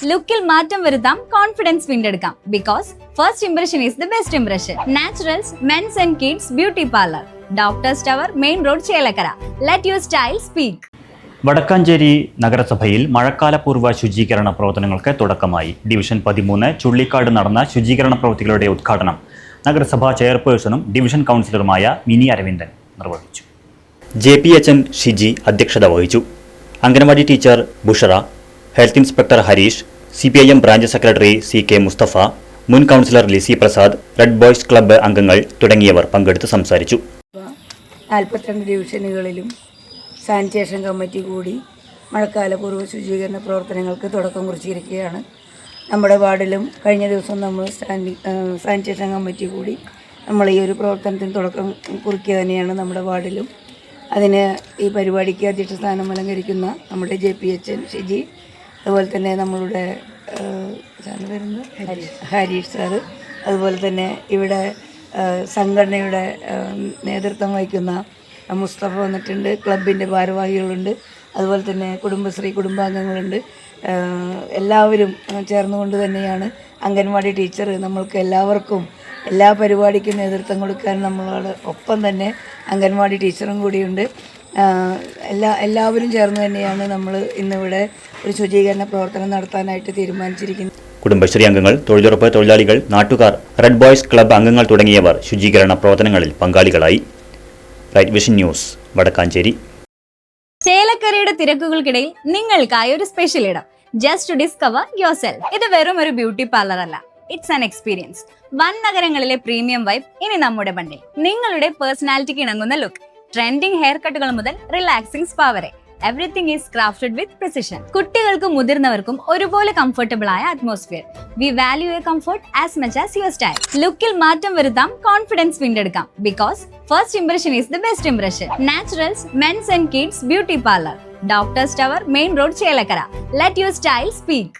ലുക്കിൽ മാറ്റം വരുത്താം, കോൺഫിഡൻസ് വീണ്ടെടുക്കാം. Because first impression is the best impression. Naturals men's and kids beauty parlour, doctors tower, main road, Chelakkara. Let your style speak. Vadakkanchery നഗരസഭയിൽ മഴക്കാലപൂർവ്വ ശുചീകരണ പ്രവർത്തനങ്ങൾക്ക് തുടക്കമായി. ഡിവിഷൻ 13 ചുള്ളിക്കാട് നടന്ന ശുചീകരണ പ്രവൃത്തികളുടെ ഉദ്ഘാടനം നഗരസഭാ ചെയർപേഴ്സണും ഡിവിഷൻ കൗൺസിലറുമായ മിനി അരവിന്ദൻ നിർവഹിച്ചു. JPHN ഷിജി അധ്യക്ഷത വഹിച്ചു. Anganwadi teacher Bushra, health inspector Harish, CPIM branch secretary CK Musthafa, മുൻ councillor Lissy Prasad, red boys club അംഗങ്ങൾ തുടങ്ങിയവർ പങ്കെടുത്ത് സംസാരിച്ചു. 42 ഡിവിഷനുകളിലും സാനിറ്റേഷൻ കമ്മിറ്റി കൂടി മഴക്കാലപൂർവ്വ ശുചീകരണ പ്രവർത്തനങ്ങൾക്ക് തുടക്കം കുറിച്ചിരിക്കുകയാണ്. നമ്മുടെ വാർഡിലും കഴിഞ്ഞ ദിവസം നമ്മൾ സാനിറ്റേഷൻ കമ്മിറ്റി കൂടി നമ്മൾ ഈ ഒരു പ്രവർത്തനത്തിന് തുടക്കം കുറിക്കുക തന്നെയാണ് നമ്മുടെ വാർഡിലും. അതിന് ഈ പരിപാടിക്ക് അധ്യക്ഷ സ്ഥാനം അലങ്കരിക്കുന്ന നമ്മുടെ JPHN ഷിജി, അതുപോലെ തന്നെ നമ്മളുടെ ഹരീഷ് സാറ്, അതുപോലെ തന്നെ ഇവിടെ സംഘടനയുടെ നേതൃത്വം വഹിക്കുന്ന മുസ്തഫ വന്നിട്ടുണ്ട്, ക്ലബിൻ്റെ ഭാരവാഹികളുണ്ട്, അതുപോലെ തന്നെ കുടുംബശ്രീ കുടുംബാംഗങ്ങളുണ്ട്. എല്ലാവരും ചേർന്നുകൊണ്ട് തന്നെയാണ് അംഗൻവാടി ടീച്ചർ നമ്മൾക്ക് എല്ലാവർക്കും എല്ലാ പരിപാടിക്കും നേതൃത്വം കൊടുക്കാൻ നമ്മളോട് ഒപ്പം തന്നെ അംഗൻവാടി ടീച്ചറും കൂടിയുണ്ട്. എല്ലാവരും ചേർന്ന് തന്നെയാണ് നമ്മൾ ഇന്നിവിടെ ഒരു ശുചീകരണ പ്രവർത്തനം നടത്താനായിട്ട് തീരുമാനിച്ചിരിക്കുന്നത്. കുടുംബശ്രീ അംഗങ്ങൾ, തൊഴിലുറപ്പ് തൊഴിലാളികൾ, നാട്ടുകാർ, റെഡ് ബോയ്സ് ക്ലബ്ബ് അംഗങ്ങൾ തുടങ്ങിയവർ ശുചീകരണ പ്രവർത്തനങ്ങളിൽ പങ്കാളികളായി. Right vision news, Vadakkanchery. ചേലക്കരയുടെ തിരക്കുകൾക്കിടയിൽ നിങ്ങൾക്കായി ഒരു സ്പെഷ്യൽ ഇടം, just to discover yourself. ഇത് വെറും ഒരു ബ്യൂട്ടി പാർലർ അല്ല, ഇറ്റ്സ് ആൻ എക്സ്പീരിയൻസ്. വൻ നഗരങ്ങളിലെ പ്രീമിയം വൈബ് ഇനി നമ്മുടെ ബണ്ടിൽ. നിങ്ങളുടെ പേഴ്സണാലിറ്റിക്ക് ഇണങ്ങുന്ന ലുക്ക്, ട്രെൻഡിംഗ് ഹെയർ കട്ടുകൾ മുതൽ റിലാക്സിംഗ് സ്പാ വരെ, everything is crafted with precision. കുട്ടികൾക്കും മുതിർന്നവർക്കും ഒരുപോലെ കംഫർട്ടബിൾ ആയ atmosphere. We value your comfort as much as your style. ലുക്കിൽ മാറ്റം വരുത്താം, കോൺഫിഡൻസ് വീണ്ടെടുക്കാം. Because first impression is the best impression. Naturals men's and kids beauty parlour, doctors tower, main road, Chelakkara. Let your style speak.